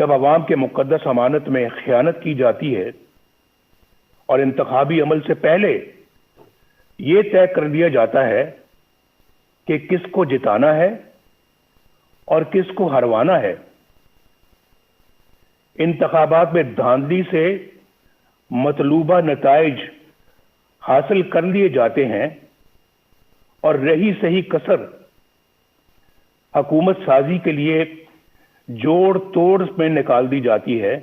جب عوام کے مقدس امانت میں خیانت کی جاتی ہے اور انتخابی عمل سے پہلے یہ طے کر دیا جاتا ہے کہ کس کو جتانا ہے اور کس کو ہروانا ہے، انتخابات میں دھاندلی سے مطلوبہ نتائج حاصل کر لیے جاتے ہیں اور رہی صحیح کسر حکومت سازی کے لیے جوڑ توڑ میں نکال دی جاتی ہے،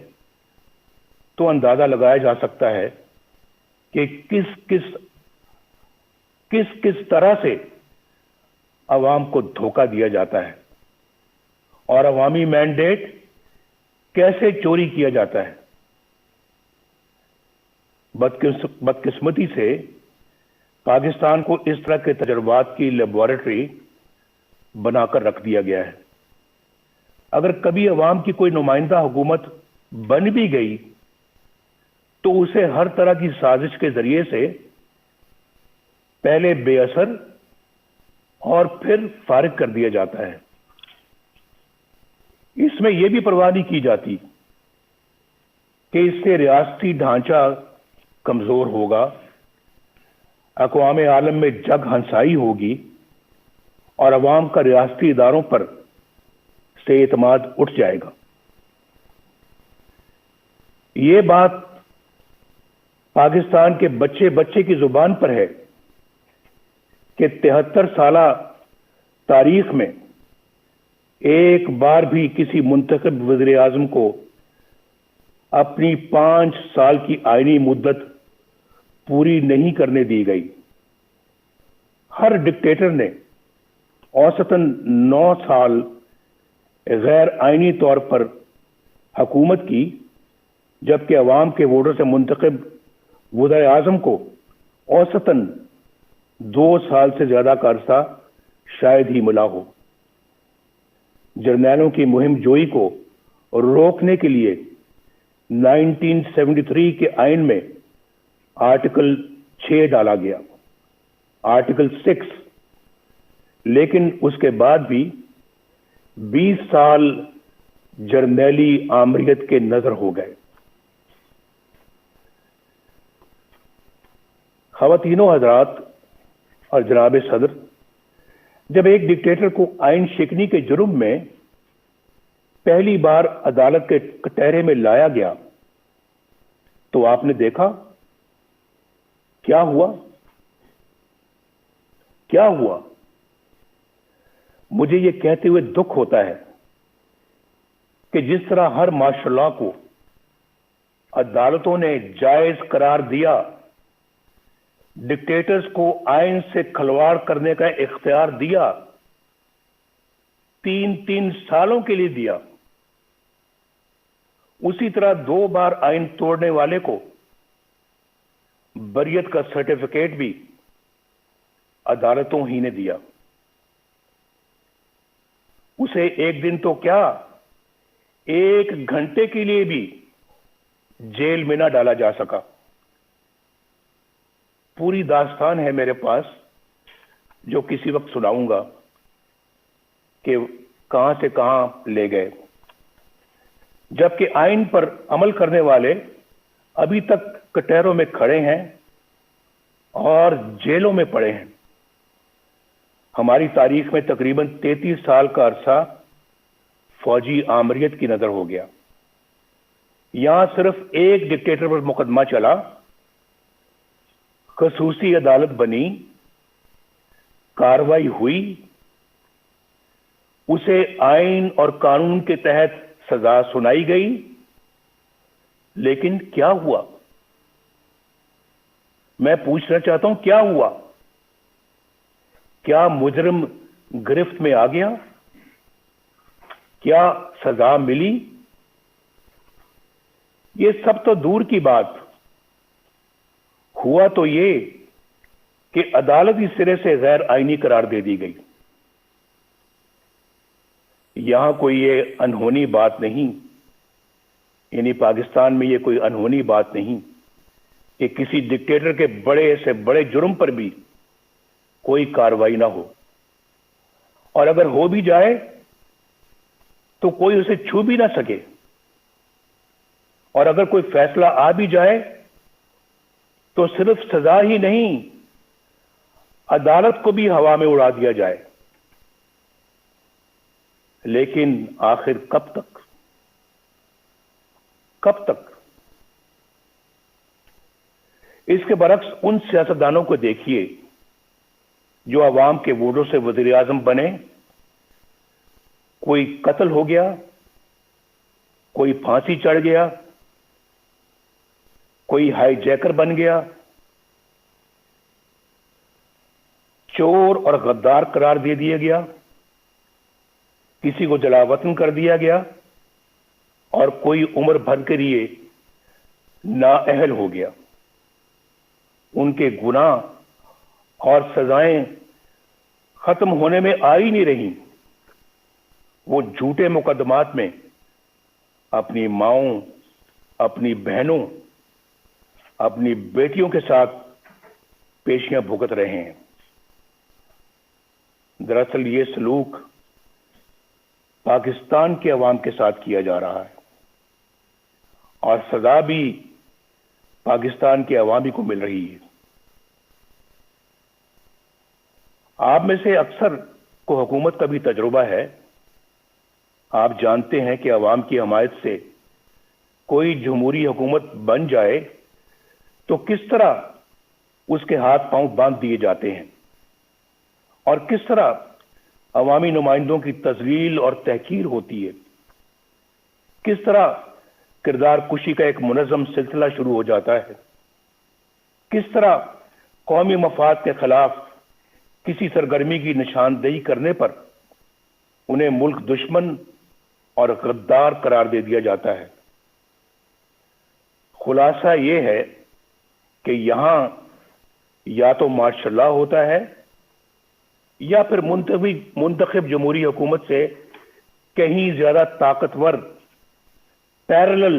تو اندازہ لگایا جا سکتا ہے کہ کس طرح سے عوام کو دھوکہ دیا جاتا ہے اور عوامی مینڈیٹ کیسے چوری کیا جاتا ہے۔ بدقسمتی سے پاکستان کو اس طرح کے تجربات کی لیبارٹری بنا کر رکھ دیا گیا ہے۔ اگر کبھی عوام کی کوئی نمائندہ حکومت بن بھی گئی تو اسے ہر طرح کی سازش کے ذریعے سے پہلے بے اثر اور پھر فارغ کر دیا جاتا ہے۔ اس میں یہ بھی پرواہ نہیں کی جاتی کہ اس سے ریاستی ڈھانچہ کمزور ہوگا، اقوام عالم میں جگ ہنسائی ہوگی اور عوام کا ریاستی اداروں پر سے اعتماد اٹھ جائے گا۔ یہ بات پاکستان کے بچے بچے کی زبان پر ہے کہ 73 سالہ تاریخ میں ایک بار بھی کسی منتخب وزیر اعظم کو اپنی 5 سال کی آئینی مدت پوری نہیں کرنے دی گئی۔ ہر ڈکٹیٹر نے اوسطاً 9 سال غیر آئینی طور پر حکومت کی، جبکہ عوام کے ووٹوں سے منتخب وزیر اعظم کو اوسطاً 2 سال سے زیادہ کا عرصہ شاید ہی ملا ہو۔ جرنیلوں کی مہم جوئی کو روکنے کے لیے 1973 کے آئین میں آرٹیکل 6 ڈالا گیا، آرٹیکل 6، لیکن اس کے بعد بھی 20 سال جرنیلی آمریت کے نظر ہو گئے۔ خواتینوں حضرات اور جناب صدر، جب ایک ڈکٹیٹر کو آئین شکنی کے جرم میں پہلی بار عدالت کے کٹہرے میں لایا گیا تو آپ نے دیکھا کیا ہوا؟ کیا ہوا؟ مجھے یہ کہتے ہوئے دکھ ہوتا ہے کہ جس طرح ہر مارشل لاء کو عدالتوں نے جائز قرار دیا، ڈکٹیٹرز کو آئین سے کھلواڑ کرنے کا اختیار دیا، 3 سالوں کے لیے دیا، اسی طرح 2 بار آئین توڑنے والے کو بریت کا سرٹیفکیٹ بھی عدالتوں ہی نے دیا۔ اسے ایک دن تو کیا، 1 گھنٹے کے لیے بھی جیل میں نہ ڈالا جا سکا۔ پوری داستان ہے میرے پاس جو کسی وقت سناؤں گا کہ کہاں سے کہاں لے گئے، جبکہ آئین پر عمل کرنے والے ابھی تک کٹہروں میں کھڑے ہیں اور جیلوں میں پڑے ہیں۔ ہماری تاریخ میں تقریباً 33 سال کا عرصہ فوجی آمریت کی نظر ہو گیا۔ یہاں صرف ایک ڈکٹیٹر پر مقدمہ چلا، خصوصی عدالت بنی، کارروائی ہوئی، اسے آئین اور قانون کے تحت سزا سنائی گئی، لیکن کیا ہوا؟ میں پوچھنا چاہتا ہوں کیا ہوا؟ کیا مجرم گرفت میں آ گیا؟ کیا سزا ملی؟ یہ سب تو دور کی بات، ہوا تو یہ کہ عدالت اس سرے سے غیر آئینی قرار دے دی گئی۔ یہاں کوئی یہ انہونی بات نہیں، یعنی پاکستان میں یہ کوئی انہونی بات نہیں کہ کسی ڈکٹیٹر کے بڑے سے بڑے جرم پر بھی کوئی کارروائی نہ ہو، اور اگر ہو بھی جائے تو کوئی اسے چھو بھی نہ سکے، اور اگر کوئی فیصلہ آ بھی جائے تو صرف سزا ہی نہیں، عدالت کو بھی ہوا میں اڑا دیا جائے۔ لیکن آخر کب تک؟ کب تک؟ اس کے برعکس ان سیاستدانوں کو دیکھیے جو عوام کے ووٹوں سے وزیر اعظم بنے، کوئی قتل ہو گیا، کوئی پھانسی چڑھ گیا، کوئی ہائی جیکر بن گیا، چور اور غدار قرار دے دیا گیا، کسی کو جلا وطن کر دیا گیا، اور کوئی عمر بھر کے لیے نااہل ہو گیا۔ ان کے گناہ اور سزائیں ختم ہونے میں آ ہی نہیں رہی، وہ جھوٹے مقدمات میں اپنی ماؤں، اپنی بہنوں، اپنی بیٹیوں کے ساتھ پیشیاں بھگت رہے ہیں۔ دراصل یہ سلوک پاکستان کے عوام کے ساتھ کیا جا رہا ہے، اور سزا بھی پاکستان کے عوامی کو مل رہی ہے۔ آپ میں سے اکثر کو حکومت کا بھی تجربہ ہے۔ آپ جانتے ہیں کہ عوام کی حمایت سے کوئی جمہوری حکومت بن جائے تو کس طرح اس کے ہاتھ پاؤں باندھ دیے جاتے ہیں، اور کس طرح عوامی نمائندوں کی تذلیل اور تحقیر ہوتی ہے، کس طرح کردار کشی کا ایک منظم سلسلہ شروع ہو جاتا ہے، کس طرح قومی مفاد کے خلاف کسی سرگرمی کی نشاندہی کرنے پر انہیں ملک دشمن اور غدار قرار دے دیا جاتا ہے۔ خلاصہ یہ ہے کہ یہاں یا تو مارشل لا ہوتا ہے یا پھر منتخب جمہوری حکومت سے کہیں زیادہ طاقتور پیرلل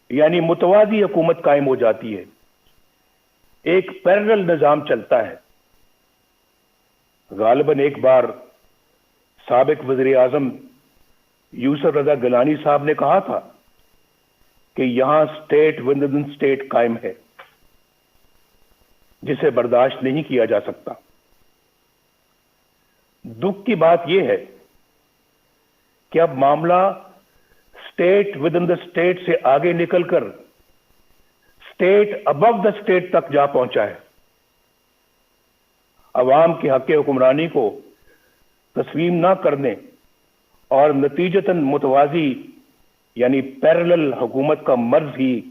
یعنی متوازی حکومت قائم ہو جاتی ہے، ایک پیرلل نظام چلتا ہے۔ غالباً ایک بار سابق وزیر اعظم یوسف رضا گیلانی صاحب نے کہا تھا کہ یہاں اسٹیٹ ود ان اسٹیٹ قائم ہے جسے برداشت نہیں کیا جا سکتا۔ دکھ کی بات یہ ہے کہ اب معاملہ state with in the state سے آگے نکل کر اسٹیٹ ابو دا اسٹیٹ تک جا پہنچا ہے۔ عوام کے حق حکمرانی کو تسلیم نہ کرنے اور نتیجتاً متوازی یعنی پیرلل حکومت کا مرض ہی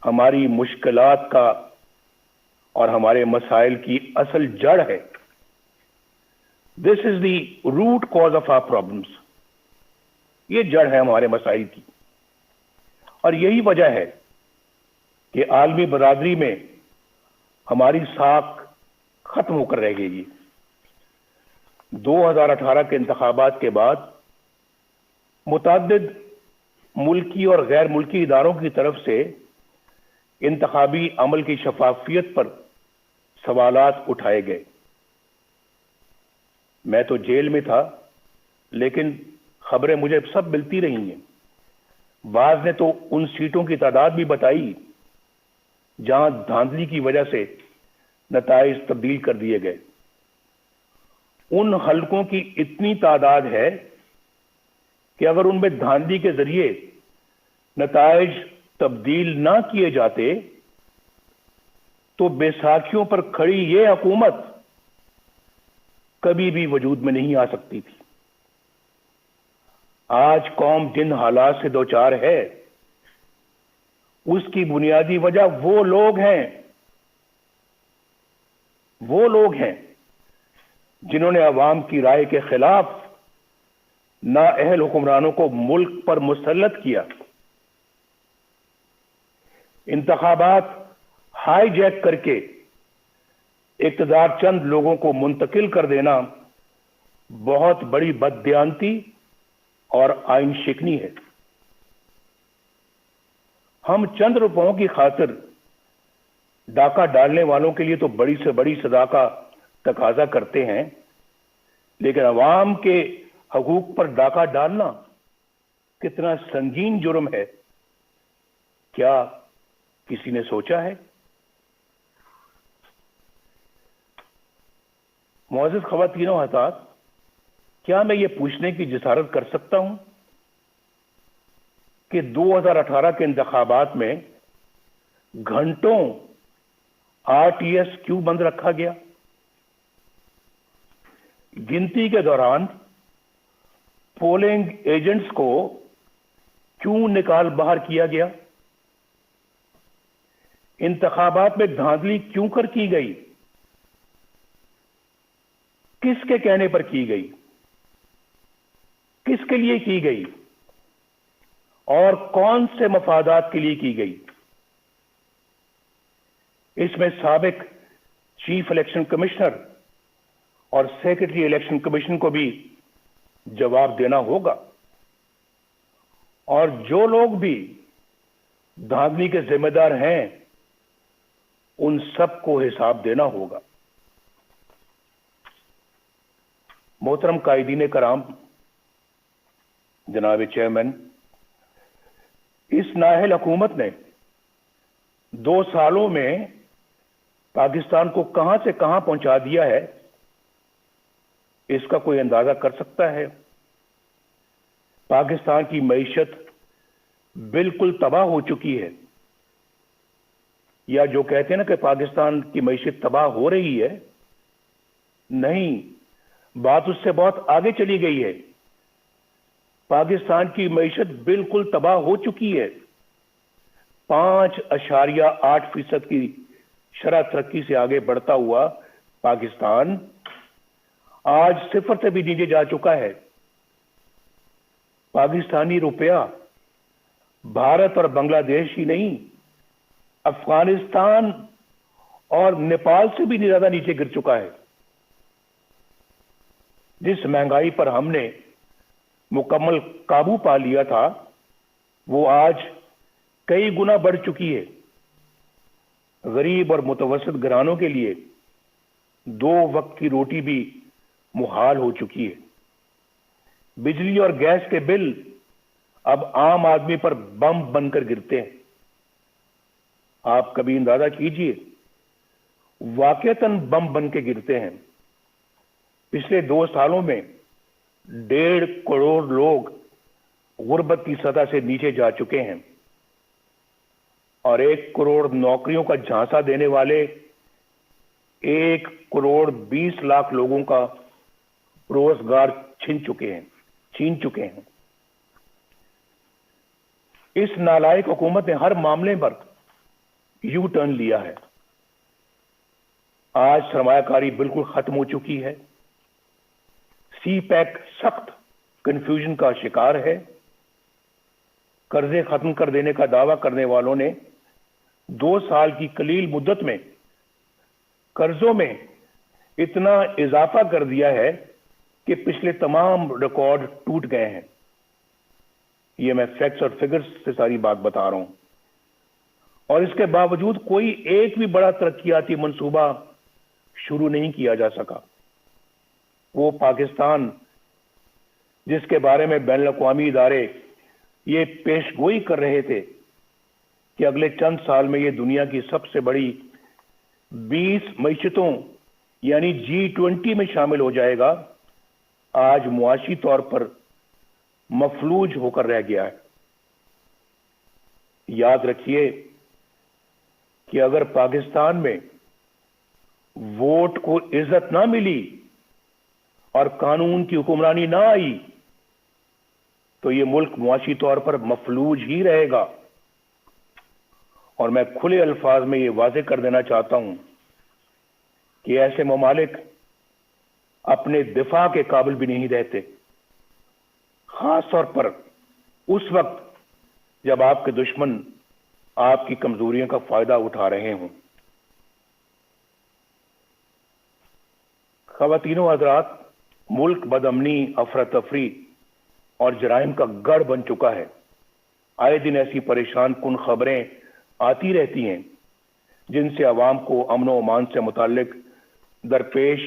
ہماری مشکلات کا اور ہمارے مسائل کی اصل جڑ ہے۔ This is the root cause of our problems۔ یہ جڑ ہے ہمارے مسائل کی، اور یہی وجہ ہے کہ عالمی برادری میں ہماری ساکھ ختم ہو کر رہ گئی۔ 2018 کے انتخابات کے بعد متعدد ملکی اور غیر ملکی اداروں کی طرف سے انتخابی عمل کی شفافیت پر سوالات اٹھائے گئے۔ میں تو جیل میں تھا، لیکن خبریں مجھے سب ملتی رہی ہیں۔ بعض نے تو ان سیٹوں کی تعداد بھی بتائی جہاں دھاندلی کی وجہ سے نتائج تبدیل کر دیے گئے۔ ان حلقوں کی اتنی تعداد ہے کہ اگر ان میں دھاندلی کے ذریعے نتائج تبدیل نہ کیے جاتے تو بیساکھیوں پر کھڑی یہ حکومت کبھی بھی وجود میں نہیں آ سکتی تھی۔ آج قوم جن حالات سے دوچار ہے اس کی بنیادی وجہ وہ لوگ ہیں جنہوں نے عوام کی رائے کے خلاف نااہل حکمرانوں کو ملک پر مسلط کیا۔ انتخابات ہائی جیک کر کے اقتدار چند لوگوں کو منتقل کر دینا بہت بڑی بددیانتی اور آئین شکنی ہے۔ ہم چند روپوں کی خاطر ڈاکہ ڈالنے والوں کے لیے تو بڑی سے بڑی سزا کا تقاضا کرتے ہیں، لیکن عوام کے حقوق پر ڈاکہ ڈالنا کتنا سنگین جرم ہے کیا کسی نے سوچا ہے؟ معزز خواتین و حضرات، کیا میں یہ پوچھنے کی جسارت کر سکتا ہوں کہ 2018 کے انتخابات میں گھنٹوں RTS کیوں بند رکھا گیا؟ گنتی کے دوران پولنگ ایجنٹس کو کیوں نکال باہر کیا گیا؟ انتخابات میں دھاندلی کیوں کر کی گئی؟ کس کے کہنے پر کی گئی؟ کس کے لیے کی گئی؟ اور کون سے مفادات کے لیے کی گئی؟ اس میں سابق چیف الیکشن کمشنر اور سیکرٹری الیکشن کمیشن کو بھی جواب دینا ہوگا، اور جو لوگ بھی دھاندلی کے ذمہ دار ہیں ان سب کو حساب دینا ہوگا۔ محترم قائدین کرام، جناب چیئرمین، اس نااہل حکومت نے 2 سالوں میں پاکستان کو کہاں سے کہاں پہنچا دیا ہے، اس کا کوئی اندازہ کر سکتا ہے؟ پاکستان کی معیشت بالکل تباہ ہو چکی ہے، یا جو کہتے ہیں نا کہ پاکستان کی معیشت تباہ ہو رہی ہے، نہیں، بات اس سے بہت آگے چلی گئی ہے۔ پاکستان کی معیشت بالکل تباہ ہو چکی ہے۔ 5.8% کی شرح ترقی سے آگے بڑھتا ہوا پاکستان آج 0 سے بھی نیچے جا چکا ہے۔ پاکستانی روپیہ بھارت اور بنگلہ دیش ہی نہیں، افغانستان اور نیپال سے بھی زیادہ نیچے گر چکا ہے۔ جس مہنگائی پر ہم نے مکمل قابو پا لیا تھا، وہ آج کئی گنا بڑھ چکی ہے۔ غریب اور متوسط گھرانوں کے لیے 2 وقت کی روٹی بھی محال ہو چکی ہے۔ بجلی اور گیس کے بل اب عام آدمی پر بم بن کر گرتے ہیں۔ آپ کبھی اندازہ کیجئے، واقعتاً بم بن کے گرتے ہیں۔ پچھلے 2 سالوں میں 1.5 کروڑ لوگ غربت کی سطح سے نیچے جا چکے ہیں، اور 1 کروڑ نوکریوں کا جھانسا دینے والے 1 کروڑ 20 لاکھ لوگوں کا روزگار چھین چکے ہیں۔ اس نالائق حکومت نے ہر معاملے پر یو ٹرن لیا ہے۔ آج سرمایہ کاری بالکل ختم ہو چکی ہے۔ سی پیک سخت کنفیوژن کا شکار ہے۔ قرضے ختم کر دینے کا دعویٰ کرنے والوں نے 2 سال کی قلیل مدت میں قرضوں میں اتنا اضافہ کر دیا ہے کہ پچھلے تمام ریکارڈ ٹوٹ گئے ہیں۔ یہ میں فیکٹس اور فگرز سے ساری بات بتا رہا ہوں، اور اس کے باوجود کوئی ایک بھی بڑا ترقیاتی منصوبہ شروع نہیں کیا جا سکا۔ وہ پاکستان جس کے بارے میں بین الاقوامی ادارے یہ پیش گوئی کر رہے تھے کہ اگلے چند سال میں یہ دنیا کی سب سے بڑی 20 معیشتوں یعنی G20 میں شامل ہو جائے گا، آج معاشی طور پر مفلوج ہو کر رہ گیا ہے۔ یاد رکھیے کہ اگر پاکستان میں ووٹ کو عزت نہ ملی اور قانون کی حکمرانی نہ آئی تو یہ ملک معاشی طور پر مفلوج ہی رہے گا۔ اور میں کھلے الفاظ میں یہ واضح کر دینا چاہتا ہوں کہ ایسے ممالک اپنے دفاع کے قابل بھی نہیں رہتے، خاص طور پر اس وقت جب آپ کے دشمن آپ کی کمزوریوں کا فائدہ اٹھا رہے ہوں۔ خواتین و حضرات، ملک بدامنی، افراتفری اور جرائم کا گڑھ بن چکا ہے۔ آئے دن ایسی پریشان کن خبریں آتی رہتی ہیں جن سے عوام کو امن و امان سے متعلق درپیش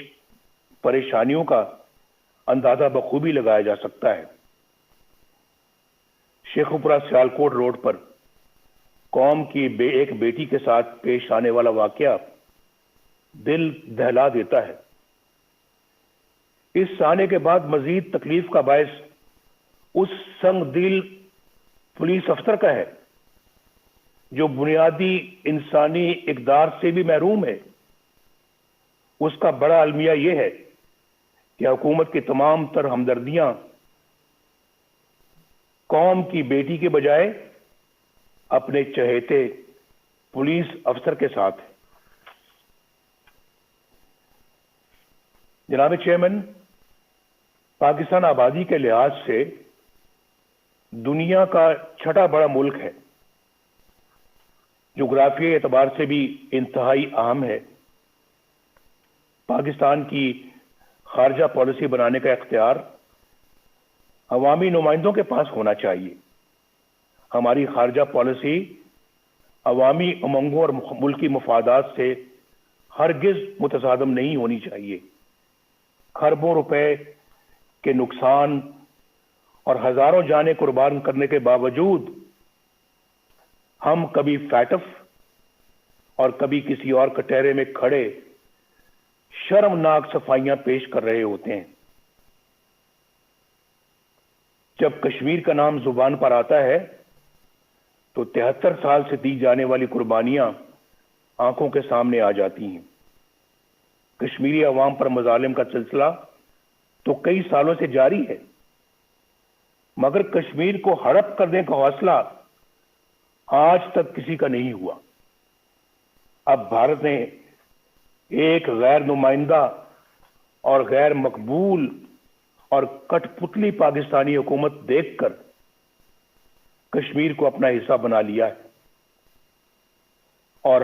پریشانیوں کا اندازہ بخوبی لگایا جا سکتا ہے۔ شیخوپورہ سیالکوٹ روڈ پر قوم کی ایک بیٹی کے ساتھ پیش آنے والا واقعہ دل دہلا دیتا ہے۔ اس سانے کے بعد مزید تکلیف کا باعث اس سنگ دل پولیس افسر کا ہے جو بنیادی انسانی اقدار سے بھی محروم ہے۔ اس کا بڑا المیہ یہ ہے کہ حکومت کی تمام تر ہمدردیاں قوم کی بیٹی کے بجائے اپنے چہیتے پولیس افسر کے ساتھ ہے۔ جناب چیئرمین، پاکستان آبادی کے لحاظ سے دنیا کا چھٹا بڑا ملک ہے، جغرافیائی اعتبار سے بھی انتہائی اہم ہے۔ پاکستان کی خارجہ پالیسی بنانے کا اختیار عوامی نمائندوں کے پاس ہونا چاہیے۔ ہماری خارجہ پالیسی عوامی امنگوں اور ملکی مفادات سے ہرگز متصادم نہیں ہونی چاہیے۔ کھربوں روپے کے نقصان اور ہزاروں جانیں قربان کرنے کے باوجود ہم کبھی فیٹف اور کبھی کسی اور کٹہرے میں کھڑے شرمناک صفائیاں پیش کر رہے ہوتے ہیں۔ جب کشمیر کا نام زبان پر آتا ہے تو 73 سال سے دی جانے والی قربانیاں آنکھوں کے سامنے آ جاتی ہیں۔ کشمیری عوام پر مظالم کا سلسلہ تو کئی سالوں سے جاری ہے، مگر کشمیر کو ہڑپ کرنے کا حوصلہ آج تک کسی کا نہیں ہوا۔ اب بھارت نے ایک غیر نمائندہ اور غیر مقبول اور کٹ پتلی پاکستانی حکومت دیکھ کر کشمیر کو اپنا حصہ بنا لیا ہے، اور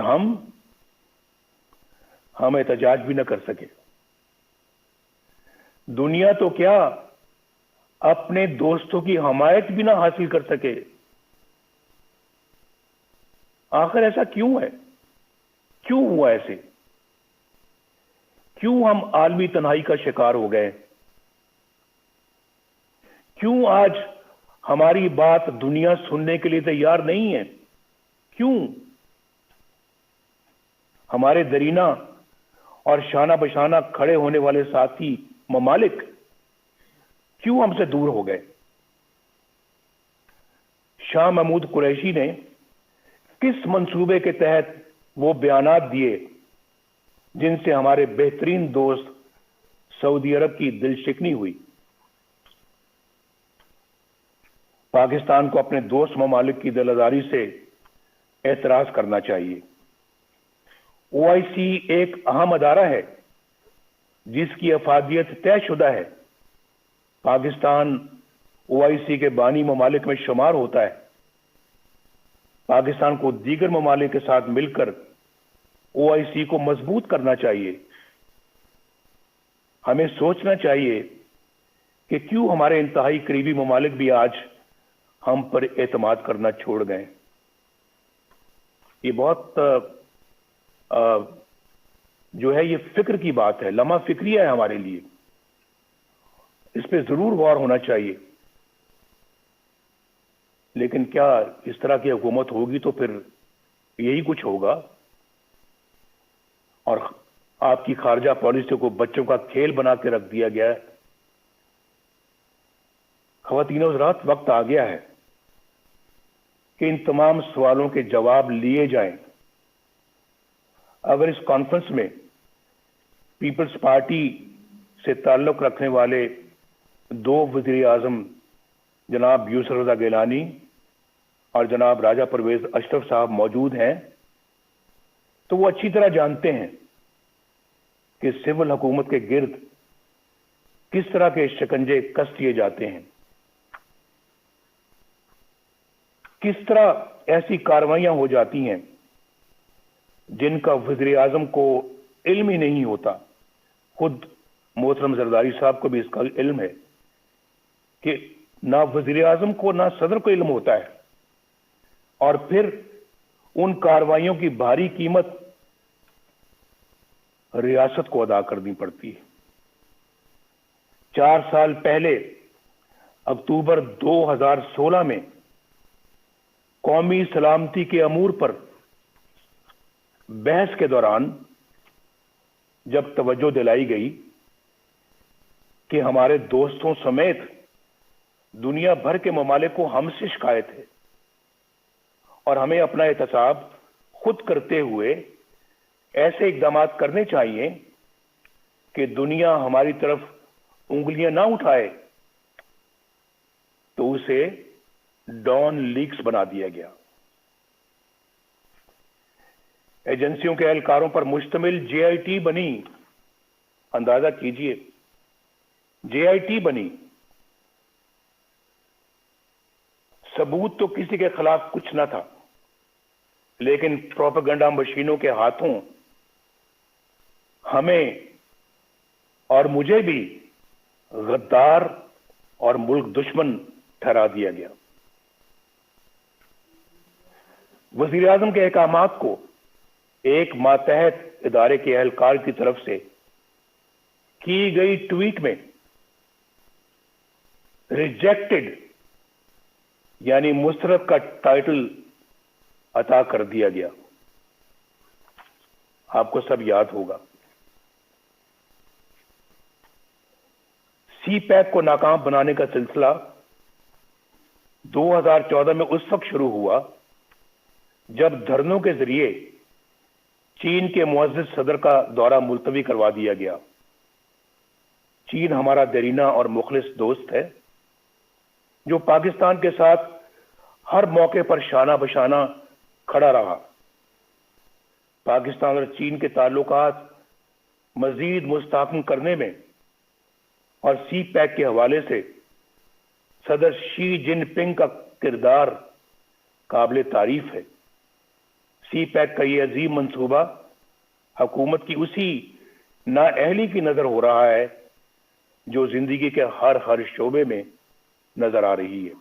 ہم احتجاج بھی نہ کر سکے۔ دنیا تو کیا اپنے دوستوں کی حمایت بھی نہ حاصل کر سکے۔ آخر ایسا کیوں ہے؟ کیوں ہوا ایسے؟ کیوں ہم عالمی تنہائی کا شکار ہو گئے؟ کیوں آج ہماری بات دنیا سننے کے لیے تیار نہیں ہے؟ کیوں ہمارے درینہ اور شانہ بشانہ کھڑے ہونے والے ساتھی ممالک کیوں ہم سے دور ہو گئے؟ شاہ محمود قریشی نے کس منصوبے کے تحت وہ بیانات دیے جن سے ہمارے بہترین دوست سعودی عرب کی دل شکنی ہوئی؟ پاکستان کو اپنے دوست ممالک کی دل آزاری سے اعتراض کرنا چاہیے۔ OIC ایک اہم ادارہ ہے جس کی افادیت طے شدہ ہے۔ پاکستان OIC کے بانی ممالک میں شمار ہوتا ہے۔ پاکستان کو دیگر ممالک کے ساتھ مل کر OIC کو مضبوط کرنا چاہیے۔ ہمیں سوچنا چاہیے کہ کیوں ہمارے انتہائی قریبی ممالک بھی آج ہم پر اعتماد کرنا چھوڑ گئے۔ یہ بہت جو ہے یہ فکر کی بات ہے، لمحہ فکریہ ہے ہمارے لیے۔ اس پہ ضرور غور ہونا چاہیے۔ لیکن کیا اس طرح کی حکومت ہوگی تو پھر یہی کچھ ہوگا، اور آپ کی خارجہ پالیسی کو بچوں کا کھیل بنا کے رکھ دیا گیا ہے۔ خواتین و حضرات، وقت آ گیا ہے کہ ان تمام سوالوں کے جواب لیے جائیں۔ اگر اس کانفرنس میں پیپلز پارٹی سے تعلق رکھنے والے 2 وزیر اعظم جناب یوسف رضا گیلانی اور جناب راجہ پرویز اشرف صاحب موجود ہیں تو وہ اچھی طرح جانتے ہیں کہ سول حکومت کے گرد کس طرح کے شکنجے کس دیے جاتے ہیں، کس طرح ایسی کارروائیاں ہو جاتی ہیں جن کا وزیر اعظم کو علم ہی نہیں ہوتا۔ خود محترم زرداری صاحب کو بھی اس کا علم ہے کہ نہ وزیر اعظم کو نہ صدر کو علم ہوتا ہے، اور پھر ان کارروائیوں کی بھاری قیمت ریاست کو ادا کرنی پڑتی ہے۔ 4 سال پہلے اکتوبر 2016 میں قومی سلامتی کے امور پر بحث کے دوران جب توجہ دلائی گئی کہ ہمارے دوستوں سمیت دنیا بھر کے ممالک کو ہم سے شکایت ہے اور ہمیں اپنا احتساب خود کرتے ہوئے ایسے اقدامات کرنے چاہیے کہ دنیا ہماری طرف انگلیاں نہ اٹھائے، تو اسے ڈان لیکس بنا دیا گیا۔ ایجنسیوں کے اہلکاروں پر مشتمل جے آئی ٹی بنی، اندازہ کیجئے، جے آئی ٹی بنی۔ ثبوت تو کسی کے خلاف کچھ نہ تھا، لیکن پروپیگنڈا مشینوں کے ہاتھوں ہمیں اور مجھے بھی غدار اور ملک دشمن ٹھہرا دیا گیا۔ وزیر اعظم کے احکامات کو ایک ماتحت ادارے کے اہلکار کی طرف سے کی گئی ٹویٹ میں ریجیکٹڈ یعنی مسترد کا ٹائٹل عطا کر دیا گیا۔ آپ کو سب یاد ہوگا، سی پیک کو ناکام بنانے کا سلسلہ 2014 میں اس وقت شروع ہوا جب دھرنوں کے ذریعے چین کے معزز صدر کا دورہ ملتوی کروا دیا گیا۔ چین ہمارا دیرینہ اور مخلص دوست ہے جو پاکستان کے ساتھ ہر موقع پر شانہ بشانہ کھڑا رہا۔ پاکستان اور چین کے تعلقات مزید مستحکم کرنے میں اور سی پیک کے حوالے سے صدر شی جن پنگ کا کردار قابل تعریف ہے۔ سی پیک کا یہ عظیم منصوبہ حکومت کی اسی نااہلی کی نظر ہو رہا ہے جو زندگی کے ہر شعبے میں نظر آ رہی ہے۔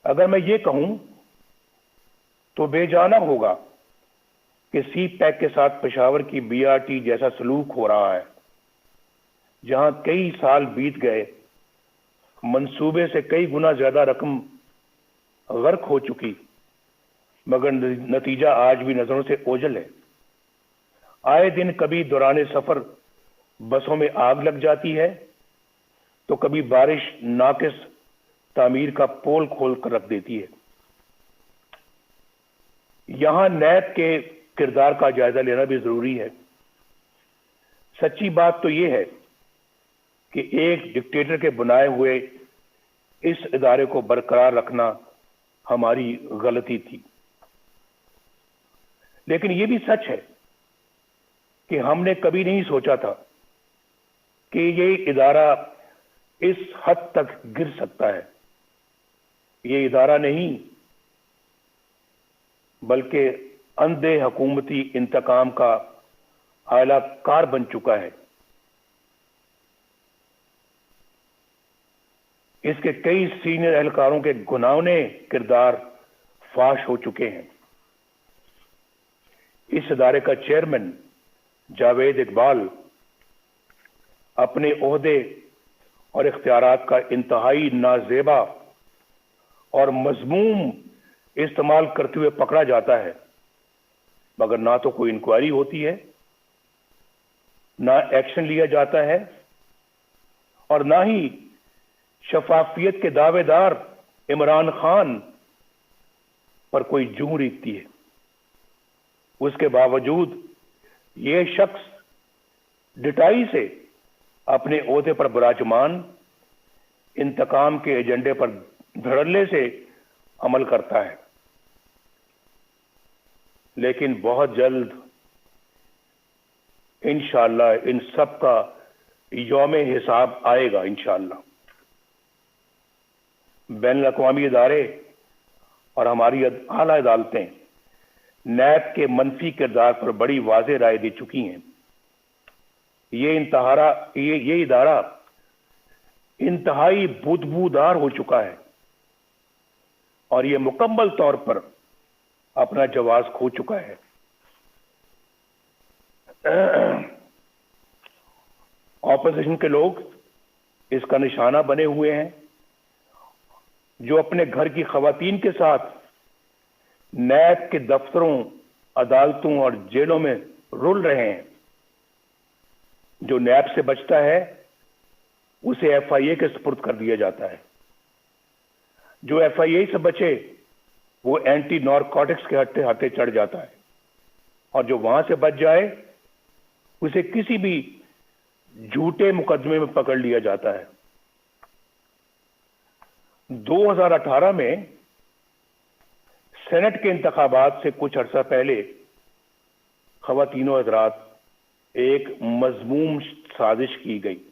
اگر میں یہ کہوں تو بے جانا ہوگا کہ سی پیک کے ساتھ پشاور کی بی آر ٹی جیسا سلوک ہو رہا ہے، جہاں کئی سال بیت گئے، منصوبے سے کئی گنا زیادہ رقم غرق ہو چکی، مگر نتیجہ آج بھی نظروں سے اوجھل ہے۔ آئے دن کبھی دوران سفر بسوں میں آگ لگ جاتی ہے تو کبھی بارش ناقص تعمیر کا پول کھول کر رکھ دیتی ہے۔ یہاں نیب کے کردار کا جائزہ لینا بھی ضروری ہے۔ سچی بات تو یہ ہے کہ ایک ڈکٹیٹر کے بنائے ہوئے اس ادارے کو برقرار رکھنا ہماری غلطی تھی، لیکن یہ بھی سچ ہے کہ ہم نے کبھی نہیں سوچا تھا کہ یہ ادارہ اس حد تک گر سکتا ہے۔ یہ ادارہ نہیں بلکہ اندھے حکومتی انتقام کا اعلی کار بن چکا ہے۔ اس کے کئی سینئر اہلکاروں کے گھناؤنے کردار فاش ہو چکے ہیں۔ اس ادارے کا چیئرمین جاوید اقبال اپنے عہدے اور اختیارات کا انتہائی نازیبا اور مذموم استعمال کرتے ہوئے پکڑا جاتا ہے، مگر نہ تو کوئی انکوائری ہوتی ہے، نہ ایکشن لیا جاتا ہے، اور نہ ہی شفافیت کے دعوے دار عمران خان پر کوئی جوں ریکتی ہے۔ اس کے باوجود یہ شخص ڈٹائی سے اپنے عہدے پر براجمان انتقام کے ایجنڈے پر دھڑلے سے عمل کرتا ہے، لیکن بہت جلد انشاءاللہ ان سب کا یوم حساب آئے گا انشاءاللہ۔ بین الاقوامی ادارے اور ہماری اعلیٰ عدالتیں نیب کے منفی کردار پر بڑی واضح رائے دے چکی ہیں۔ یہ ادارہ انتہائی بدبودار ہو چکا ہے اور یہ مکمل طور پر اپنا جواز کھو چکا ہے۔ اپوزیشن کے لوگ اس کا نشانہ بنے ہوئے ہیں، جو اپنے گھر کی خواتین کے ساتھ نیب کے دفتروں، عدالتوں اور جیلوں میں رول رہے ہیں۔ جو نیب سے بچتا ہے اسے ایف آئی اے کے سپرد کر دیا جاتا ہے، جو ایف آئی اے سے بچے وہ اینٹی نارکوٹکس کے ہاتھے چڑھ جاتا ہے، اور جو وہاں سے بچ جائے اسے کسی بھی جھوٹے مقدمے میں پکڑ لیا جاتا ہے۔ 2018 میں سینٹ کے انتخابات سے کچھ عرصہ پہلے خواتین و حضرات ایک مذموم سازش کی گئی،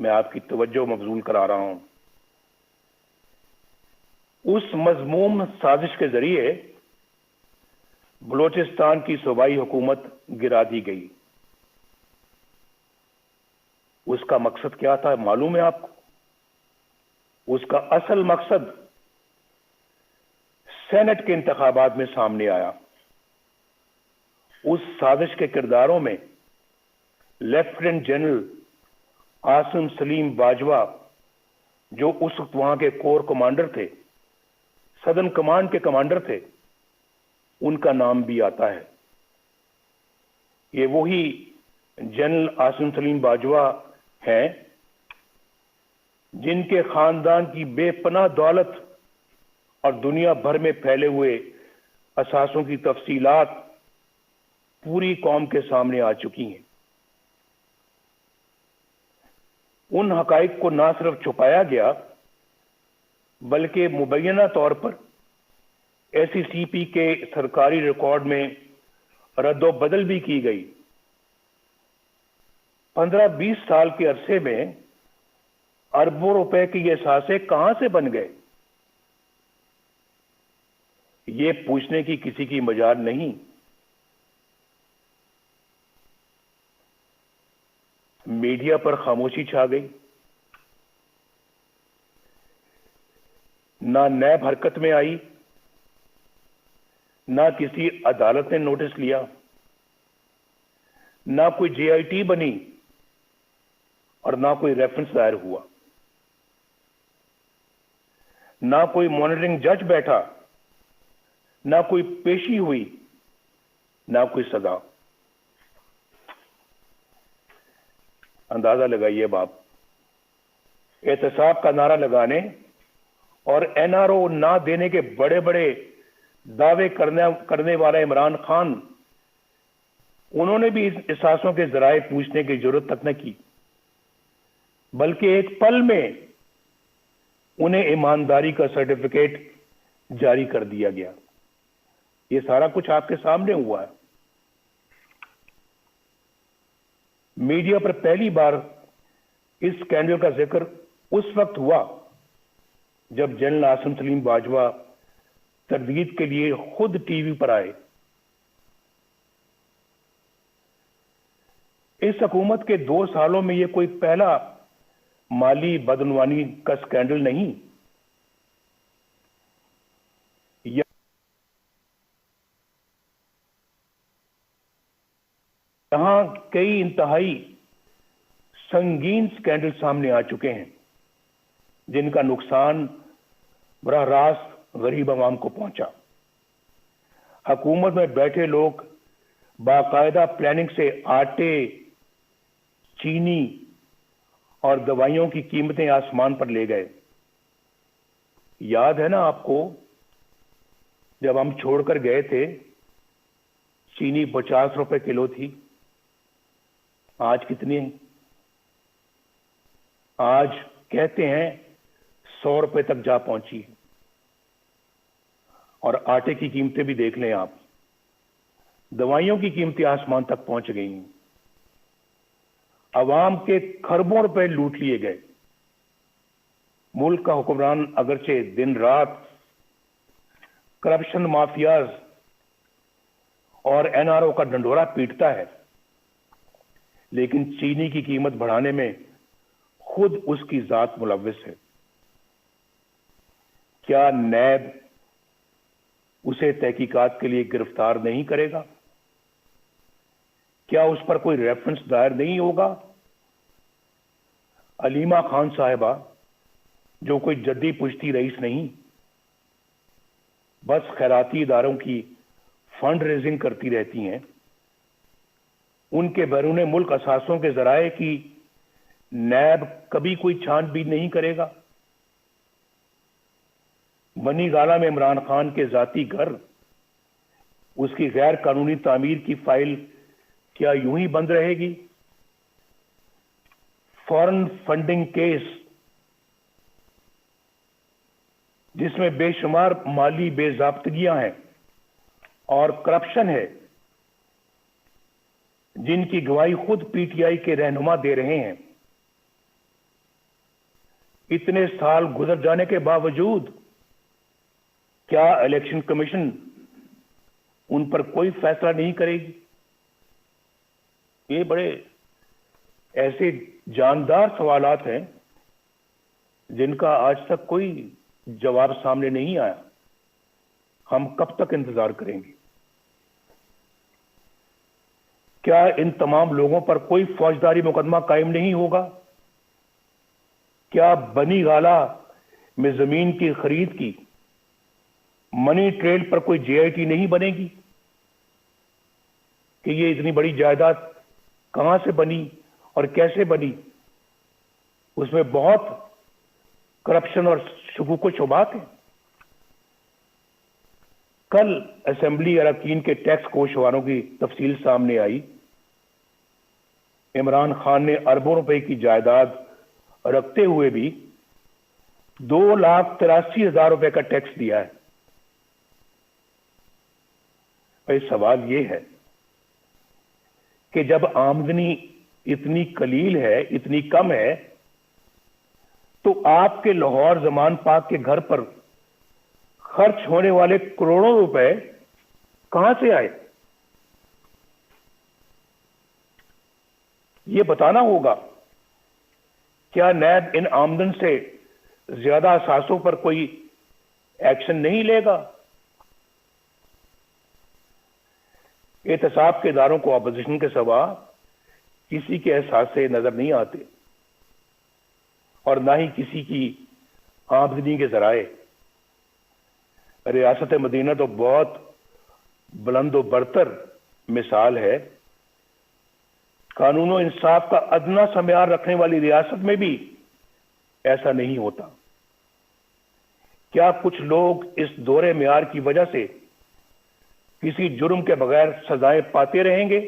میں آپ کی توجہ مبذول کرا رہا ہوں۔ اس مذموم سازش کے ذریعے بلوچستان کی صوبائی حکومت گرا دی گئی۔ اس کا مقصد کیا تھا معلوم ہے آپ کو؟ اس کا اصل مقصد سینٹ کے انتخابات میں سامنے آیا۔ اس سازش کے کرداروں میں لیفٹیننٹ جنرل عاصم سلیم باجوہ، جو اس وقت وہاں کے کور کمانڈر تھے، سدرن کمانڈ کے کمانڈر تھے، ان کا نام بھی آتا ہے۔ یہ وہی جنرل عاصم سلیم باجوہ ہیں جن کے خاندان کی بے پناہ دولت اور دنیا بھر میں پھیلے ہوئے اثاثوں کی تفصیلات پوری قوم کے سامنے آ چکی ہیں۔ ان حقائق کو نہ صرف چھپایا گیا بلکہ مبینہ طور پر ایس ای سی پی کے سرکاری ریکارڈ میں رد و بدل بھی کی گئی۔ 15-20 سال کے عرصے میں اربوں روپے کے یہ اثاثے کہاں سے بن گئے، یہ پوچھنے کی کسی کی مجال نہیں۔ میڈیا پر خاموشی چھا گئی، نہ نیب حرکت میں آئی، نہ کسی عدالت نے نوٹس لیا، نہ کوئی جے آئی ٹی بنی اور نہ کوئی ریفرنس دائر ہوا، نہ کوئی مانیٹرنگ جج بیٹھا، نہ کوئی پیشی ہوئی، نہ کوئی سزا۔ اندازہ لگائیے اب آپ، احتساب کا نعرہ لگانے اور این آر او نہ دینے کے بڑے بڑے دعوے کرنے والا عمران خان، انہوں نے بھی اس اثاثوں کے ذرائع پوچھنے کی ضرورت تک نہ کی، بلکہ ایک پل میں انہیں ایمانداری کا سرٹیفکیٹ جاری کر دیا گیا۔ یہ سارا کچھ آپ کے سامنے ہوا ہے۔ میڈیا پر پہلی بار اس سکینڈل کا ذکر اس وقت ہوا جب جنرل عاصم سلیم باجوہ تردید کے لیے خود ٹی وی پر آئے۔ اس حکومت کے 2 سالوں میں یہ کوئی پہلا مالی بدعنوانی کا سکینڈل نہیں، یہاں کئی انتہائی سنگین سکینڈل سامنے آ چکے ہیں جن کا نقصان براہ راست غریب عوام کو پہنچا۔ حکومت میں بیٹھے لوگ باقاعدہ پلاننگ سے آٹے، چینی اور دوائیوں کی قیمتیں آسمان پر لے گئے۔ یاد ہے نا آپ کو، جب ہم چھوڑ کر گئے تھے چینی 50 روپے کلو تھی، آج کتنی ہے؟ آج کہتے ہیں 100 روپے تک جا پہنچی ہے۔ اور آٹے کی قیمتیں بھی دیکھ لیں آپ، دوائیوں کی قیمتیں آسمان تک پہنچ گئی ہیں۔ عوام کے کھربوں روپے لوٹ لیے گئے۔ ملک کا حکمران اگرچہ دن رات کرپشن مافیاز اور این آر او کا ڈنڈورا پیٹتا ہے، لیکن چینی کی قیمت بڑھانے میں خود اس کی ذات ملوث ہے۔ کیا نیب اسے تحقیقات کے لیے گرفتار نہیں کرے گا؟ کیا اس پر کوئی ریفرنس دائر نہیں ہوگا؟ علیمہ خان صاحبہ جو کوئی جدی پشتی رئیس نہیں، بس خیراتی اداروں کی فنڈ ریزنگ کرتی رہتی ہیں، ان کے بیرون ملک اثاثوں کے ذرائع کی نیب کبھی کوئی چھان بین نہیں کرے گا؟ بنی گالہ میں عمران خان کے ذاتی گھر، اس کی غیر قانونی تعمیر کی فائل کیا یوں ہی بند رہے گی؟ فارن فنڈنگ کیس جس میں بے شمار مالی بے ضابطگیاں ہیں اور کرپشن ہے، جن کی گواہی خود پی ٹی آئی کے رہنما دے رہے ہیں، اتنے سال گزر جانے کے باوجود کیا الیکشن کمیشن ان پر کوئی فیصلہ نہیں کرے گی؟ یہ بڑے ایسے جاندار سوالات ہیں جن کا آج تک کوئی جواب سامنے نہیں آیا. ہم کب تک انتظار کریں گے؟ کیا ان تمام لوگوں پر کوئی فوجداری مقدمہ قائم نہیں ہوگا؟ کیا بنی گالہ میں زمین کی خرید کی منی ٹریل پر کوئی جے آئی ٹی نہیں بنے گی کہ یہ اتنی بڑی جائیداد کہاں سے بنی اور کیسے بنی؟ اس میں بہت کرپشن اور شکوک و شبہات ہیں. کل اسمبلی اراکین کے ٹیکس کوشواروں کی تفصیل سامنے آئی. عمران خان نے اربوں روپے کی جائیداد رکھتے ہوئے بھی 2,83,000 روپے کا ٹیکس دیا ہے. سوال یہ ہے کہ جب آمدنی اتنی قلیل ہے، اتنی کم ہے، تو آپ کے لاہور زمان پاک کے گھر پر خرچ ہونے والے کروڑوں روپے کہاں سے آئے؟ یہ بتانا ہوگا. کیا نیب ان آمدن سے زیادہ اثاثوں پر کوئی ایکشن نہیں لے گا؟ احتساب کے اداروں کو اپوزیشن کے سوا کسی کے احساس سے نظر نہیں آتے اور نہ ہی کسی کی آمدنی کے ذرائع. ریاست مدینہ تو بہت بلند و برتر مثال ہے. قانون و انصاف کا ادنا سا معیار رکھنے والی ریاست میں بھی ایسا نہیں ہوتا. کیا کچھ لوگ اس دورے معیار کی وجہ سے کسی جرم کے بغیر سزائیں پاتے رہیں گے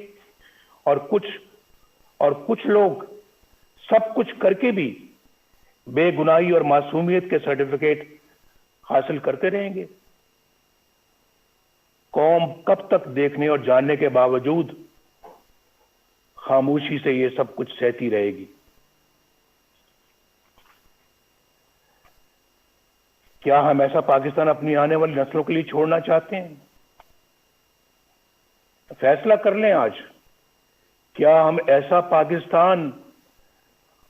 اور کچھ لوگ سب کچھ کر کے بھی بے گناہی اور معصومیت کے سرٹیفکیٹ حاصل کرتے رہیں گے؟ قوم کب تک دیکھنے اور جاننے کے باوجود خاموشی سے یہ سب کچھ سہتی رہے گی؟ کیا ہم ایسا پاکستان اپنی آنے والی نسلوں کے لیے چھوڑنا چاہتے ہیں؟ فیصلہ کر لیں آج. کیا ہم ایسا پاکستان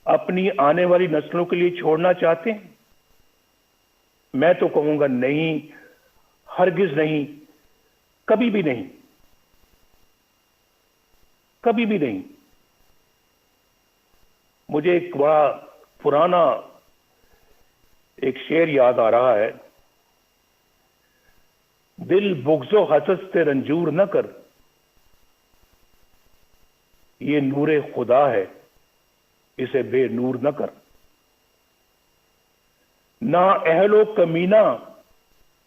اپنی آنے والی نسلوں کے لیے چھوڑنا چاہتے ہیں؟ میں تو کہوں گا نہیں، ہرگز نہیں، کبھی بھی نہیں، کبھی بھی نہیں. مجھے ایک بڑا پرانا ایک شعر یاد آ رہا ہے. دل بغض و حسد سے رنجور نہ کر، یہ نور خدا ہے، اسے بے نور نہ کر. نا اہل و کمینہ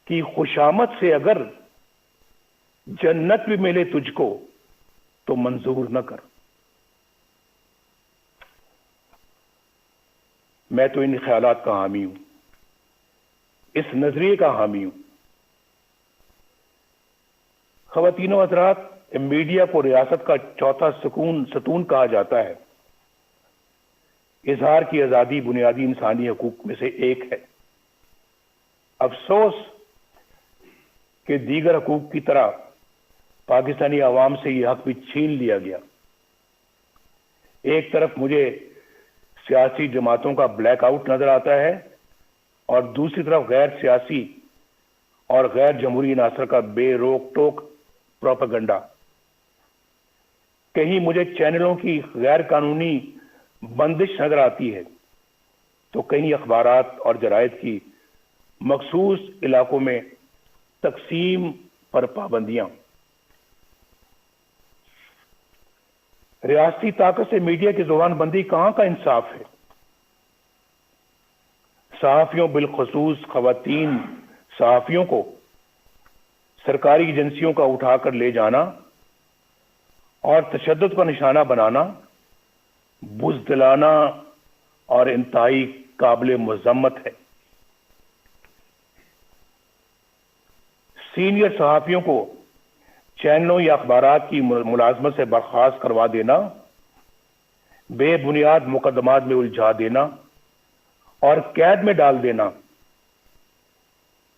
کی خوشامد سے اگر جنت بھی ملے تجھ کو تو منظور نہ کر. میں تو ان خیالات کا حامی ہوں، اس نظریے کا حامی ہوں. خواتین و حضرات، میڈیا کو ریاست کا چوتھا ستون کہا جاتا ہے. اظہار کی آزادی بنیادی انسانی حقوق میں سے ایک ہے. افسوس کہ دیگر حقوق کی طرح پاکستانی عوام سے یہ حق بھی چھین لیا گیا. ایک طرف مجھے سیاسی جماعتوں کا بلیک آؤٹ نظر آتا ہے اور دوسری طرف غیر سیاسی اور غیر جمہوری عناصر کا بے روک ٹوک پروپیگنڈا. کہیں مجھے چینلوں کی غیر قانونی بندش نظر آتی ہے تو کہیں اخبارات اور جرائد کی مخصوص علاقوں میں تقسیم پر پابندیاں۔ ریاستی طاقت سے میڈیا کی زبان بندی کہاں کا انصاف ہے؟ صحافیوں بالخصوص خواتین صحافیوں کو سرکاری ایجنسیوں کا اٹھا کر لے جانا اور تشدد کا نشانہ بنانا بزدلانہ اور انتہائی قابل مذمت ہے۔ سینئر صحافیوں کو چینلوں یا اخبارات کی ملازمت سے برخاست کروا دینا، بے بنیاد مقدمات میں الجھا دینا اور قید میں ڈال دینا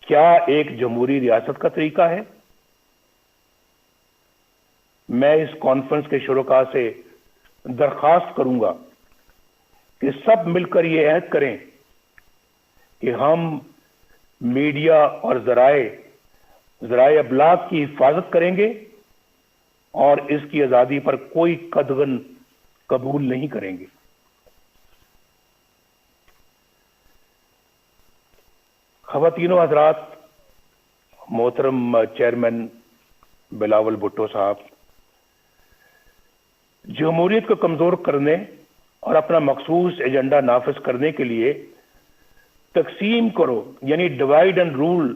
کیا ایک جمہوری ریاست کا طریقہ ہے؟ میں اس کانفرنس کے شرکاء سے درخواست کروں گا کہ سب مل کر یہ عہد کریں کہ ہم میڈیا اور ذرائع ابلاغ کی حفاظت کریں گے اور اس کی آزادی پر کوئی قدغن قبول نہیں کریں گے۔ خواتین و حضرات، محترم چیئرمین بلاول بھٹو صاحب، جمہوریت کو کمزور کرنے اور اپنا مخصوص ایجنڈا نافذ کرنے کے لیے تقسیم کرو یعنی ڈیوائیڈ اینڈ رول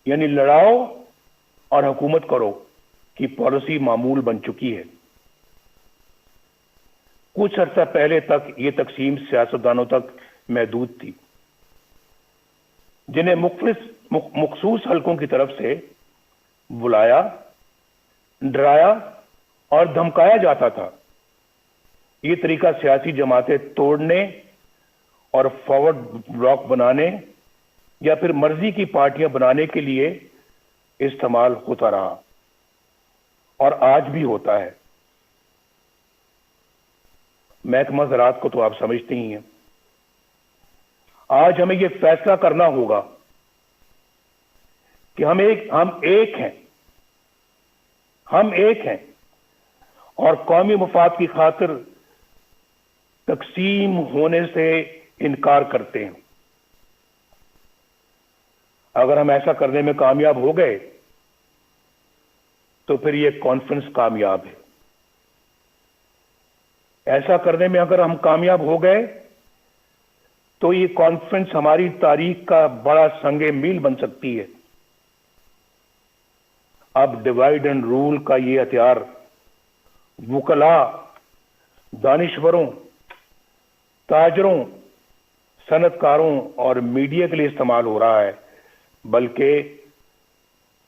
یعنی لڑاؤ اور حکومت کرو کی پالیسی معمول بن چکی ہے۔ کچھ عرصہ پہلے تک یہ تقسیم سیاستدانوں تک محدود تھی، جنہیں مخصوص حلقوں کی طرف سے بلایا، ڈرایا اور دھمکایا جاتا تھا۔ یہ طریقہ سیاسی جماعتیں توڑنے اور فارورڈ بلاک بنانے یا پھر مرضی کی پارٹیاں بنانے کے لیے استعمال ہوتا رہا اور آج بھی ہوتا ہے۔ محکمہ زراعت کو تو آپ سمجھتے ہی ہیں۔ آج ہمیں یہ فیصلہ کرنا ہوگا کہ ہم ایک ہیں اور قومی مفاد کی خاطر تقسیم ہونے سے انکار کرتے ہیں۔ اگر ہم ایسا کرنے میں کامیاب ہو گئے تو پھر یہ کانفرنس کامیاب ہے۔ ایسا کرنے میں اگر ہم کامیاب ہو گئے تو یہ کانفرنس ہماری تاریخ کا بڑا سنگ میل بن سکتی ہے۔ اب ڈیوائیڈ اینڈ رول کا یہ ہتھیار وکلاء، دانشوروں، تاجروں، صنعت کاروں اور میڈیا کے لیے استعمال ہو رہا ہے، بلکہ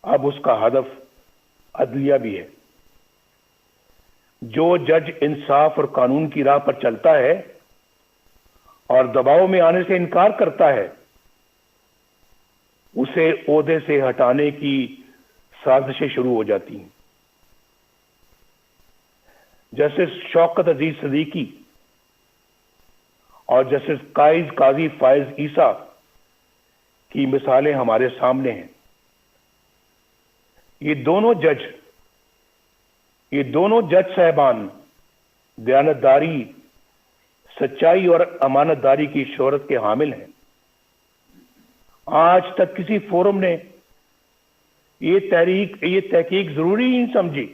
اب اس کا ہدف عدلیہ بھی ہے۔ جو جج انصاف اور قانون کی راہ پر چلتا ہے اور دباؤ میں آنے سے انکار کرتا ہے، اسے عہدے سے ہٹانے کی سازشیں شروع ہو جاتی ہیں۔ جسٹس شوکت عزیز صدیقی اور جسٹس قاضی فائز عیسیٰ کی مثالیں ہمارے سامنے ہیں۔ یہ دونوں جج صاحبان دیانتداری، سچائی اور امانت داری کی شہرت کے حامل ہیں۔ آج تک کسی فورم نے یہ تحقیق ضروری نہیں سمجھی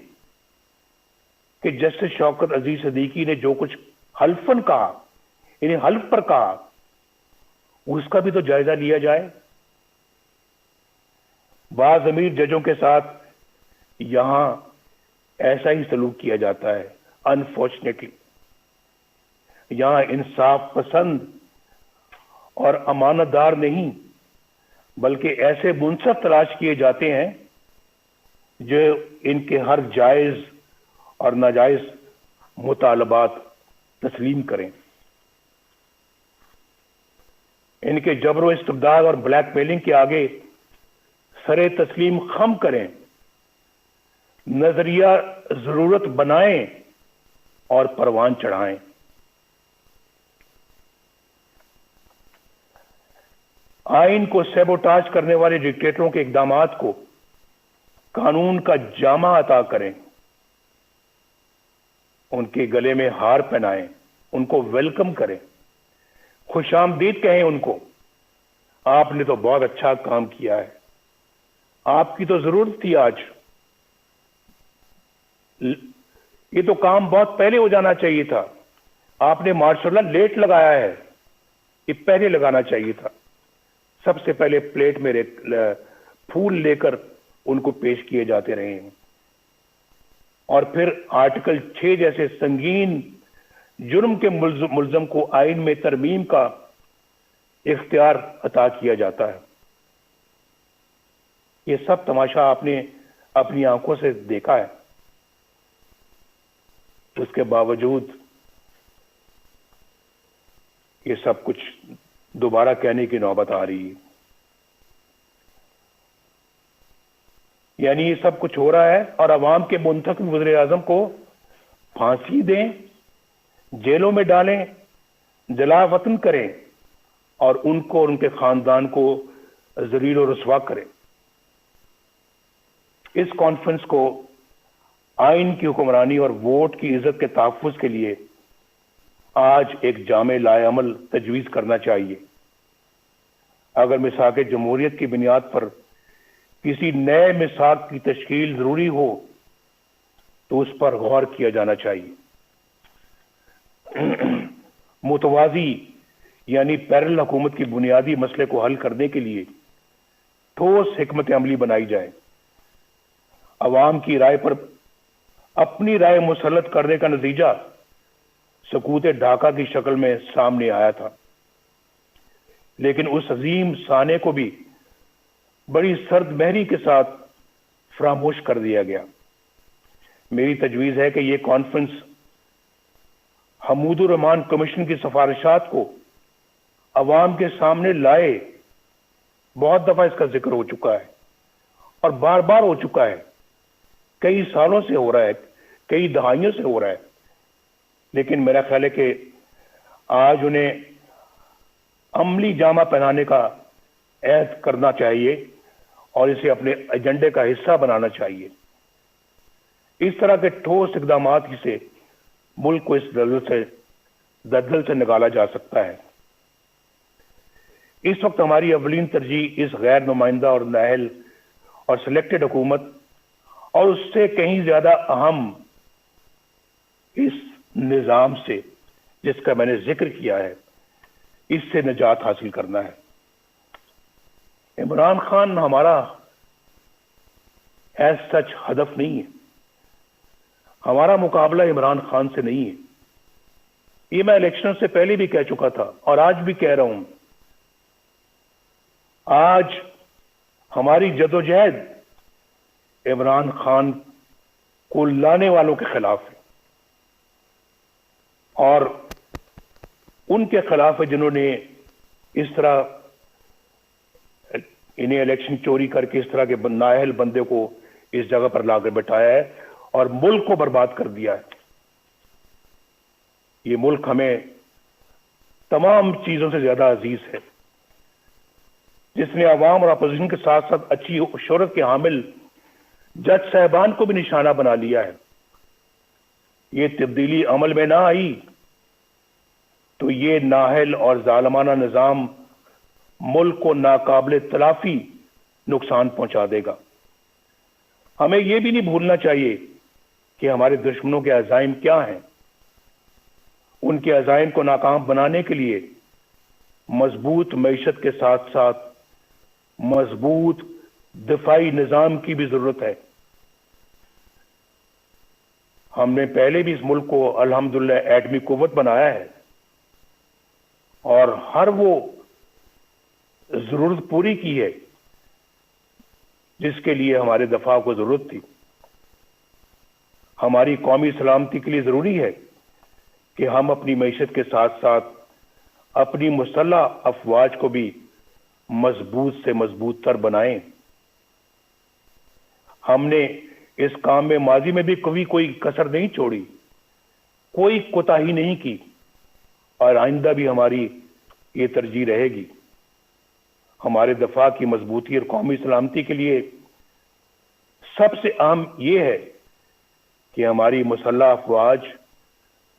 کہ جسٹس شوکت عزیز صدیقی نے جو کچھ حلفاً کہا، یعنی حلف پر کہا، اس کا بھی تو جائزہ لیا جائے۔ بعض امیر ججوں کے ساتھ یہاں ایسا ہی سلوک کیا جاتا ہے۔ انفارچونیٹلی یہاں انصاف پسند اور امانت دار نہیں بلکہ ایسے منصف تلاش کیے جاتے ہیں جو ان کے ہر جائز اور ناجائز مطالبات تسلیم کریں، ان کے جبر و استبداد اور بلیک میلنگ کے آگے سر تسلیم خم کریں، نظریہ ضرورت بنائیں اور پروان چڑھائیں۔ آئین کو سیبوٹاج کرنے والے ڈکٹیٹروں کے اقدامات کو قانون کا جامہ عطا کریں۔ ان کے گلے میں ہار پہنائیں، ان کو ویلکم کریں، خوش آمدید کہیں ان کو، آپ نے تو بہت اچھا کام کیا ہے، آپ کی تو ضرورت تھی آج، یہ تو کام بہت پہلے ہو جانا چاہیے تھا، آپ نے ماشاء اللہ لیٹ لگایا ہے، یہ پہلے لگانا چاہیے تھا۔ سب سے پہلے پلیٹ میں پھول لے کر ان کو پیش کیے جاتے رہے ہیں، اور پھر آرٹیکل 6 جیسے سنگین جرم کے ملزم کو آئین میں ترمیم کا اختیار عطا کیا جاتا ہے۔ یہ سب تماشا آپ نے اپنی آنکھوں سے دیکھا ہے، اس کے باوجود یہ سب کچھ دوبارہ کہنے کی نوبت آ رہی ہے۔ یعنی یہ سب کچھ ہو رہا ہے اور عوام کے منتخب وزیر اعظم کو پھانسی دیں، جیلوں میں ڈالیں، جلا وطن کریں اور ان کو اور ان کے خاندان کو ذلیل و رسوا کریں۔ اس کانفرنس کو آئین کی حکمرانی اور ووٹ کی عزت کے تحفظ کے لیے آج ایک جامع لائے عمل تجویز کرنا چاہیے۔ اگر میثاق جمہوریت کی بنیاد پر کسی نئے میثاق کی تشکیل ضروری ہو تو اس پر غور کیا جانا چاہیے۔ متوازی یعنی پیرل حکومت کی بنیادی مسئلے کو حل کرنے کے لیے ٹھوس حکمت عملی بنائی جائے۔ عوام کی رائے پر اپنی رائے مسلط کرنے کا نتیجہ سکوت ڈھاکہ کی شکل میں سامنے آیا تھا، لیکن اس عظیم سانے کو بھی بڑی سرد مہری کے ساتھ فراموش کر دیا گیا۔ میری تجویز ہے کہ یہ کانفرنس حمود الرحمان کمیشن کی سفارشات کو عوام کے سامنے لائے۔ بہت دفعہ اس کا ذکر ہو چکا ہے اور بار بار ہو چکا ہے، کئی سالوں سے ہو رہا ہے، کئی دہائیوں سے ہو رہا ہے، لیکن میرا خیال ہے کہ آج انہیں عملی جامہ پہنانے کا عہد کرنا چاہیے اور اسے اپنے ایجنڈے کا حصہ بنانا چاہیے۔ اس طرح کے ٹھوس اقدامات ہی سے ملک کو اس دلدل سے نکالا جا سکتا ہے۔ اس وقت ہماری اولین ترجیح اس غیر نمائندہ اور نااہل اور سلیکٹڈ حکومت اور اس سے کہیں زیادہ اہم اس نظام سے جس کا میں نے ذکر کیا ہے، اس سے نجات حاصل کرنا ہے۔ عمران خان ہمارا ایز سچ ہدف نہیں ہے، ہمارا مقابلہ عمران خان سے نہیں ہے۔ یہ میں الیکشن سے پہلے بھی کہہ چکا تھا اور آج بھی کہہ رہا ہوں۔ آج ہماری جدوجہد عمران خان کو لانے والوں کے خلاف ہے اور ان کے خلاف ہے جنہوں نے اس طرح انہیں الیکشن چوری کر کے اس طرح کے نااہل بندے کو اس جگہ پر لا کر بٹھایا ہے اور ملک کو برباد کر دیا ہے۔ یہ ملک ہمیں تمام چیزوں سے زیادہ عزیز ہے، جس نے عوام اور اپوزیشن کے ساتھ ساتھ اچھی شہرت کے حامل جج صاحبان کو بھی نشانہ بنا لیا ہے۔ یہ تبدیلی عمل میں نہ آئی تو یہ نااہل اور ظالمانہ نظام ملک کو ناقابل تلافی نقصان پہنچا دے گا۔ ہمیں یہ بھی نہیں بھولنا چاہیے کہ ہمارے دشمنوں کے عزائم کیا ہیں۔ ان کے عزائم کو ناکام بنانے کے لیے مضبوط معیشت کے ساتھ ساتھ مضبوط دفاعی نظام کی بھی ضرورت ہے۔ ہم نے پہلے بھی اس ملک کو الحمدللہ ایٹمی قوت بنایا ہے اور ہر وہ ضرورت پوری کی ہے جس کے لیے ہمارے دفاع کو ضرورت تھی۔ ہماری قومی سلامتی کے لیے ضروری ہے کہ ہم اپنی معیشت کے ساتھ ساتھ اپنی مسلح افواج کو بھی مضبوط سے مضبوط تر بنائیں۔ ہم نے اس کام میں ماضی میں بھی کبھی کوئی کسر نہیں چھوڑی، کوئی کوتاہی نہیں کی اور آئندہ بھی ہماری یہ ترجیح رہے گی۔ ہمارے دفاع کی مضبوطی اور قومی سلامتی کے لیے سب سے اہم یہ ہے کہ ہماری مسلح افواج